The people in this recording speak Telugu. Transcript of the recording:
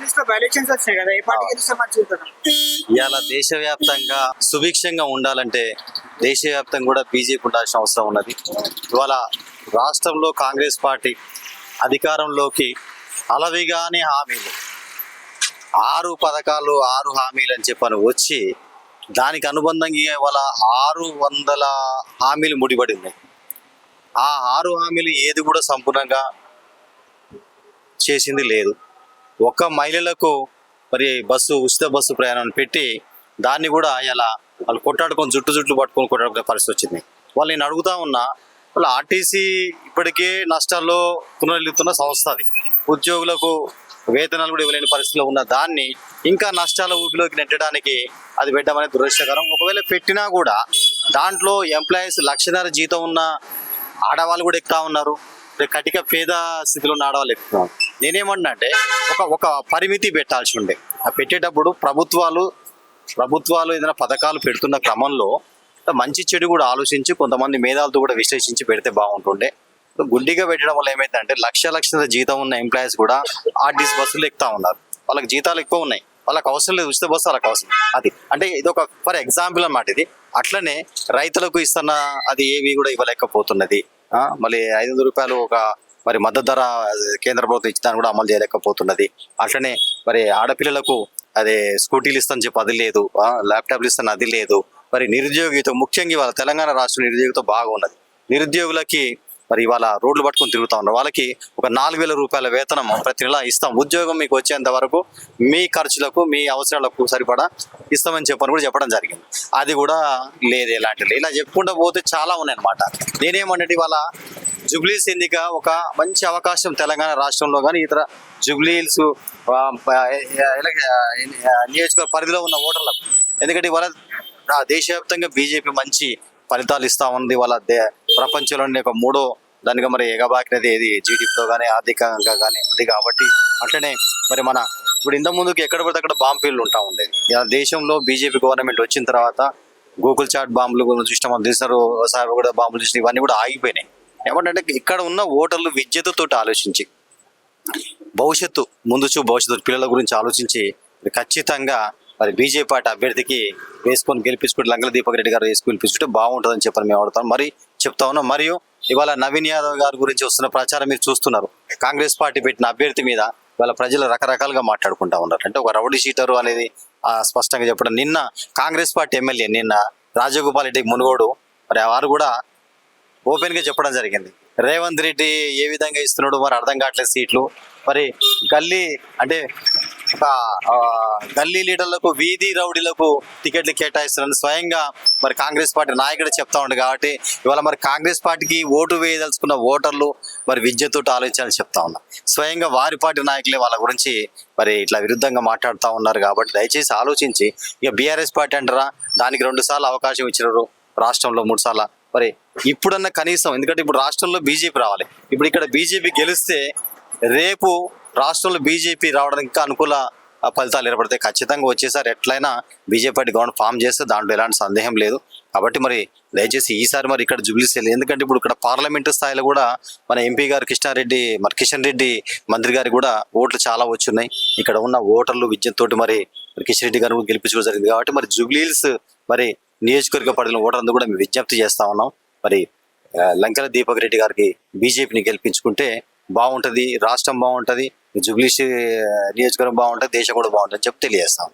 జూబ్లీస్ లో ఎలక్షన్స్ వచ్చాయి కదా, ఏ పార్టీ గెలిస్తే మంచిది కదా? ఇవాళ దేశవ్యాప్తంగా సుభిక్షంగా ఉండాలంటే దేశవ్యాప్తంగా కూడా బీజేపీ ఉండాల్సిన అవసరం ఉన్నది. ఇవాళ రాష్ట్రంలో కాంగ్రెస్ పార్టీ అధికారంలోకి అలవిగానే హామీలు 6 పథకాలు 6 హామీలు అని చెప్పని వచ్చి దానికి అనుబంధంగా ఇవాళ 600 హామీలు ముడిపడి ఉన్నాయి. ఆ 6 హామీలు ఏది కూడా సంపూర్ణంగా చేసింది లేదు. ఒక్క మహిళలకు మరి ఉచిత బస్సు ప్రయాణాన్ని పెట్టి దాన్ని కూడా ఇలా వాళ్ళు కొట్టాడుకొని జుట్లు పట్టుకొని కొట్టాడుకునే పరిస్థితి వచ్చింది. వాళ్ళు నేను అడుగుతా ఉన్నా, వాళ్ళ ఆర్టీసీ ఇప్పటికే నష్టాల్లో పునరుద్ధరిస్తున్న సంస్థ, అది ఉద్యోగులకు వేతనాలు కూడా ఇవ్వలేని పరిస్థితిలో ఉన్న దాన్ని ఇంకా నష్టాల ఊపిలోకి నెట్టడానికి అది పెట్టమనేది దురదృష్టకరం. ఒకవేళ పెట్టినా కూడా దాంట్లో ఎంప్లాయీస్ 1,00,000 జీతం ఉన్న ఆడవాళ్ళు కూడా ఎక్కుతా ఉన్నారు, కటిక పేద స్థితిలో ఉన్న ఆడవాళ్ళు ఎక్కుతున్నారు. నేనేమంటున్నా అంటే ఒక పరిమితి పెట్టాల్సి ఉండే. ఆ పెట్టేటప్పుడు ప్రభుత్వాలు ఏదైనా పథకాలు పెడుతున్న క్రమంలో మంచి చెడు కూడా ఆలోచించి కొంతమంది మేధావులతో కూడా విశ్లేషించి పెడితే బాగుంటుండే. గుడ్డిగా పెట్టడం వల్ల ఏమైందంటే లక్షల జీతం ఉన్న ఎంప్లాయీస్ కూడా ఆర్టీసీ బస్సులు ఎక్కుతా ఉన్నారు. వాళ్ళకి జీతాలు ఎక్కువ ఉన్నాయి, వాళ్ళకి అవసరం లేదు ఉచిత బస్సు, వాళ్ళకి అవసరం. అది అంటే ఇది ఒక ఫర్ ఎగ్జాంపుల్ అన్నమాట ఇది. అట్లనే రైతులకు ఇస్తున్న అది ఏవి కూడా ఇవ్వలేకపోతున్నది. మళ్ళీ 500 రూపాయలు ఒక మరి మద్దతు ధర కేంద్ర ప్రభుత్వం ఇచ్చిన కూడా అమలు చేయలేకపోతున్నది. అట్లనే మరి ఆడపిల్లలకు అదే స్కూటీలు ఇస్తాను చెప్పి అది లేదు, ల్యాప్టాప్లు ఇస్తాను అది లేదు. మరి నిరుద్యోగితో ముఖ్యంగా ఇవాళ తెలంగాణ రాష్ట్రం నిరుద్యోగితో బాగా ఉన్నది. నిరుద్యోగులకి మరి ఇవాళ రోడ్లు పట్టుకొని తిరుగుతా ఉన్నారు. వాళ్ళకి ఒక 4,000 రూపాయల వేతనం ప్రతి నెల ఇస్తాం, ఉద్యోగం మీకు వచ్చేంత వరకు మీ ఖర్చులకు మీ అవసరాలకు సరిపడా ఇస్తామని చెప్పడం జరిగింది. అది కూడా లేదు, ఎలాంటి ఇలా చెప్పుకుంటూ పోతే చాలా ఉన్నాయన్నమాట. నేనేమంటే ఇవాళ జూబ్లీస్ ఎన్నిక ఒక మంచి అవకాశం తెలంగాణ రాష్ట్రంలో కానీ ఇతర జూబ్లీస్ నియోజకవర్గ పరిధిలో ఉన్న ఓటర్లకు. ఎందుకంటే ఇవాళ దేశవ్యాప్తంగా బీజేపీ మంచి ఫలితాలు ఇస్తా ఉంది. వాళ్ళ ప్రపంచంలోనే ఒక 3వ దానిగా మరి ఎగబాకినది ఏది జీడిపిలో కానీ ఆర్థికంగా కానీ ఉంది. కాబట్టి అట్లనే మరి మన ఇప్పుడు ఇంత ముందుకు ఎక్కడ పడితే అక్కడ బాంబు పేర్లు ఉంటా ఉండేది. ఇలా దేశంలో బీజేపీ గవర్నమెంట్ వచ్చిన తర్వాత గూగుల్ చాట్ బాంబులు చూసినాం, దిశరు కూడా బాంబులు చూసిన ఇవన్నీ కూడా ఆగిపోయినాయి. ఏమంటే ఇక్కడ ఉన్న ఓటర్లు విద్యతో ఆలోచించి భవిష్యత్తు పిల్లల గురించి ఆలోచించి ఖచ్చితంగా మరి బీజేపీ పార్టీ అభ్యర్థికి వేసుకొని గెలిపించుకుంటే లంగల దీపక్ రెడ్డి గారు వేసుకుని గెలిపించుకుంటే బాగుంటుందని చెప్పని మేము అడుగుతాం. మరి చెప్తా ఉన్నాం. మరియు ఇవాళ నవీన్ యాదవ్ గారి గురించి వస్తున్న ప్రచారం మీరు చూస్తున్నారు. కాంగ్రెస్ పార్టీ పెట్టిన అభ్యర్థి మీద ఇవాళ ప్రజలు రకరకాలుగా మాట్లాడుకుంటా ఉన్నారు. అంటే ఒక రౌడీ షీటరు అనేది స్పష్టంగా చెప్పడం. నిన్న కాంగ్రెస్ పార్టీ ఎమ్మెల్యే రాజగోపాల్ రెడ్డి మునుగోడు మరి వారు కూడా ఓపెన్ గా చెప్పడం జరిగింది. రేవంత్ రెడ్డి ఏ విధంగా ఇస్తున్నాడు మరి అర్థం కావట్లేదు సీట్లు. మరి గల్లీ లీడర్లకు వీధి రౌడీలకు టికెట్లు కేటాయిస్తున్నారని స్వయంగా మరి కాంగ్రెస్ పార్టీ నాయకుడు చెప్తా ఉండే. కాబట్టి ఇవాళ మరి కాంగ్రెస్ పార్టీకి ఓటు వేయదలుచుకున్న ఓటర్లు మరి విద్యతో ఆలోచించాలని చెప్తా ఉన్నా. స్వయంగా వారి పార్టీ నాయకులే వాళ్ళ గురించి మరి ఇట్లా విరుద్ధంగా మాట్లాడుతూ ఉన్నారు. కాబట్టి దయచేసి ఆలోచించి ఇక బీఆర్ఎస్ పార్టీ అంటారా, దానికి 2 సార్లు అవకాశం ఇచ్చినారు, రాష్ట్రంలో 3 సార్లు. మరి ఇప్పుడన్నా కనీసం, ఎందుకంటే ఇప్పుడు రాష్ట్రంలో బీజేపీ రావాలి. ఇప్పుడు ఇక్కడ బీజేపీ గెలిస్తే రేపు రాష్ట్రంలో బీజేపీ రావడానికి ఇంకా అనుకూల ఫలితాలు ఏర్పడతాయి. ఖచ్చితంగా వచ్చేసారి ఎట్లయినా బీజేపీ పార్టీ గవర్నమెంట్ ఫామ్ చేస్తే దాంట్లో ఎలాంటి సందేహం లేదు. కాబట్టి మరి దయచేసి ఈసారి మరి ఇక్కడ జూబ్లీస్ ఎందుకంటే ఇప్పుడు ఇక్కడ పార్లమెంటు స్థాయిలో కూడా మన ఎంపీ గారు కిషన్ రెడ్డి మంత్రి గారికి కూడా ఓట్లు చాలా వచ్చున్నాయి. ఇక్కడ ఉన్న ఓటర్లు విద్యతోటి మరి కిషన్ రెడ్డి గారు గెలిపించుకోవడం జరిగింది. కాబట్టి మరి జూబ్లీస్ మరి నియోజకవర్గ పరిధిలో ఓటర్లందరూ కూడా మేము విజ్ఞప్తి చేస్తా ఉన్నాం. మరి లంకెల దీపక్ రెడ్డి గారికి బీజేపీని గెలిపించుకుంటే బాగుంటుంది, రాష్ట్రం బాగుంటుంది, జూబ్లీస్ నియోజకవర్గం బాగుంటుంది, దేశం కూడా బాగుంటుంది చెప్పి తెలియజేస్తాం.